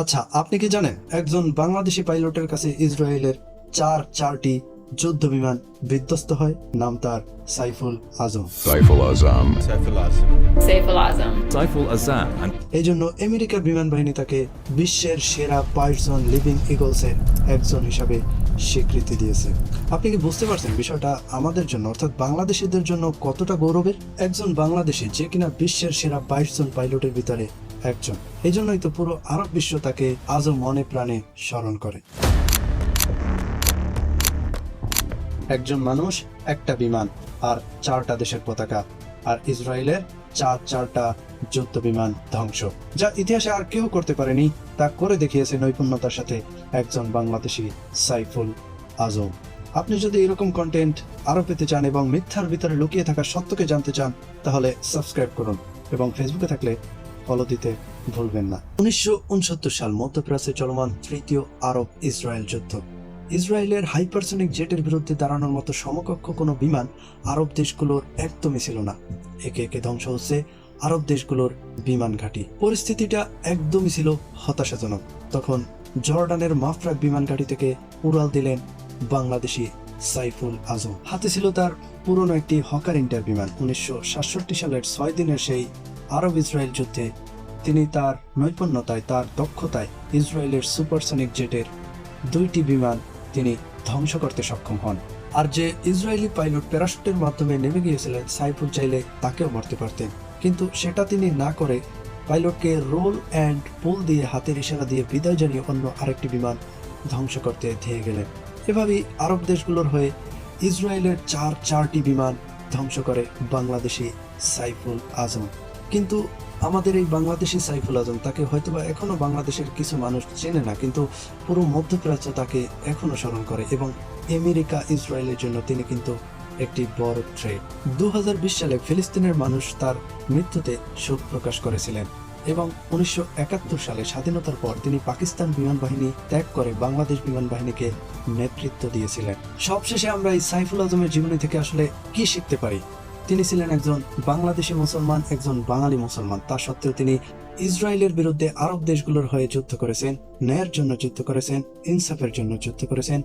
আচ্ছা, আপনি কি জানেন একজন বাংলাদেশি পাইলটের কাছে ইসরায়েলের চারটি যুদ্ধ বিমান বিধ্বস্ত হয়? নাম তার সাইফুল আজম। Saiful Azam. Saiful Azam. Saiful Azam and এই জন্য আমেরিকার বিমান বাহিনী তাকে বিশ্বের সেরা 5 জন লিভিং ইগলসের একজন হিসাবে স্বীকৃতি দিয়েছে। আপনি কি বুঝতে পারছেন বিষয়টা আমাদের জন্য অর্থাৎ বাংলাদেশিদের জন্য কতটা গৌরবের? একজন বাংলাদেশি যে কিনা বিশ্বের সেরা 22 জন পাইলটের ভিতরে একজন। এই জন্যই তো পুরো আরব বিশ্ব তাকে আজও মনে প্রাণে স্মরণ করে। একজন মানুষ, একটা বিমান, আর 4টা দেশের পতাকা, আর ইসরায়েলের চারটা যুদ্ধ বিমান ধ্বংস, যা ইতিহাসে আর কেউ করতে পারেনি, তা করে দেখিয়েছে নৈপুণ্যতার সাথে একজন বাংলাদেশি সাইফুল আজম। আপনি যদি এরকম কন্টেন্ট আরো পেতে চান এবং মিথ্যার ভিতরে লুকিয়ে থাকা সত্যকে জানতে চান, তাহলে সাবস্ক্রাইব করুন এবং ফেসবুকে থাকলে ফলো দিতে ভুলবেন না। 1969 সাল মধ্যপ্রাচ্যে চলমান তৃতীয় আরব ইসরায়েল যুদ্ধ। ইসরায়েলের হাইপারসনিক জেটের বিরুদ্ধে দাঁড়ানোর মতো সমকক্ষ কোনো বিমান আরব দেশগুলোর একদমই ছিল না। একে একে ধ্বংস হচ্ছে আরব দেশগুলোর বিমান ঘাঁটি। পরিস্থিতিটা একদমই ছিল হতাশাজনক। তখন জর্ডানের মাফরাক বিমান ঘাঁটি থেকে উড়াল দিলেন বাংলাদেশি সাইফুল আজম। হাতে ছিল তার পুরনো একটি হকার ইন্টার বিমান। 1967 সালের 6 দিনের সেই আরব ইসরায়েল যুদ্ধে তিনি তার নৈপুণ্যতায়, তার দক্ষতায় ইসরায়েলের সুপারসনিক জেটের 2টি বিমান তিনি ধ্বংস করতে সক্ষম হন। আর যে ইসরায়েলি পাইলট প্যারাশুটের মাধ্যমে নেমে গিয়েছিলেন, সাইফুল চাইলে তাকেও মারতে পারতেন, কিন্তু সেটা তিনি না করে পাইলটকে রোল অ্যান্ড পুল দিয়ে হাতের ইশারা দিয়ে বিদায় জানিয়ে অন্য আরেকটি বিমান ধ্বংস করতে ধেয়ে গেলেন। এভাবেই আরব দেশগুলোর হয়ে ইসরায়েলের চারটি বিমান ধ্বংস করে বাংলাদেশি সাইফুল আজম। কিন্তু আমাদের এই বাংলাদেশি সাইফুল আজম, তাকে হয়তোবা এখনো বাংলাদেশের কিছু মানুষ চেনে না, কিন্তু পুরো মধ্যপ্রাচ্য তাকে এখনো স্মরণ করে এবং আমেরিকা ইসরায়েলের জন্য তিনি কিন্তু একটি বড় থ্রেট। 2020 সালে ফিলিস্তিনের মানুষ তার মৃত্যুতে শোক প্রকাশ করেছিলেন এবং 1971 সালে স্বাধীনতার পর তিনি পাকিস্তান বিমান বাহিনী ত্যাগ করে বাংলাদেশ বিমান বাহিনীকে নেতৃত্ব দিয়েছিলেন। সবশেষে আমরা এই সাইফুল আজমের জীবনী থেকে আসলে কি শিখতে পারি? তিনি ছিলেন একজন বাংলাদেশি মুসলমান, একজন বাঙালি মুসলমান। তা সত্ত্বেও তিনি ইসরায়েলের বিরুদ্ধে আরব দেশগুলোর হয়ে যুদ্ধ করেছেন, ন্যায়ের জন্য যুদ্ধ করেছেন, ইনসাফের জন্য যুদ্ধ করেছেন,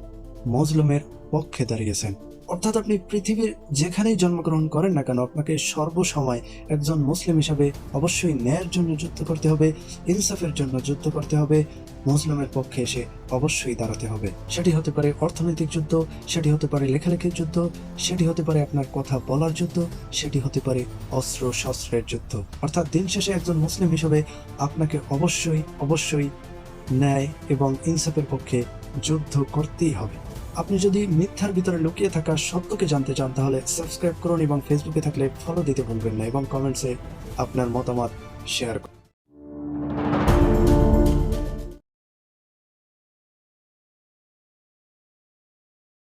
মজলুমের পক্ষে দাঁড়িয়েছেন। অর্থাৎ আপনি পৃথিবীর যেখানেই জন্মগ্রহণ করেন না কেন, আপনাকে সর্বসময় একজন মুসলিম হিসাবে অবশ্যই ন্যায়ের জন্য যুদ্ধ করতে হবে, ইনসাফের জন্য যুদ্ধ করতে হবে, মুসলিমের পক্ষে এসে অবশ্যই দাঁড়াতে হবে। সেটি হতে পারে অর্থনৈতিক যুদ্ধ, সেটি হতে পারে লেখালেখির যুদ্ধ, সেটি হতে পারে আপনার কথা বলার যুদ্ধ, সেটি হতে পারে অস্ত্র শস্ত্রের যুদ্ধ। অর্থাৎ দিন শেষে একজন মুসলিম হিসেবে আপনাকে অবশ্যই ন্যায় এবং ইনসাফের পক্ষে যুদ্ধ করতেই হবে। আপনি যদি মিথ্যার ভিতরে লুকিয়ে থাকা সত্যকে জানতে চান, তাহলে সাবস্ক্রাইব করুন এবং ফেসবুকে থাকলে ফলো দিতে ভুলবেন না এবং কমেন্টসে আপনার মতামত শেয়ার করুন।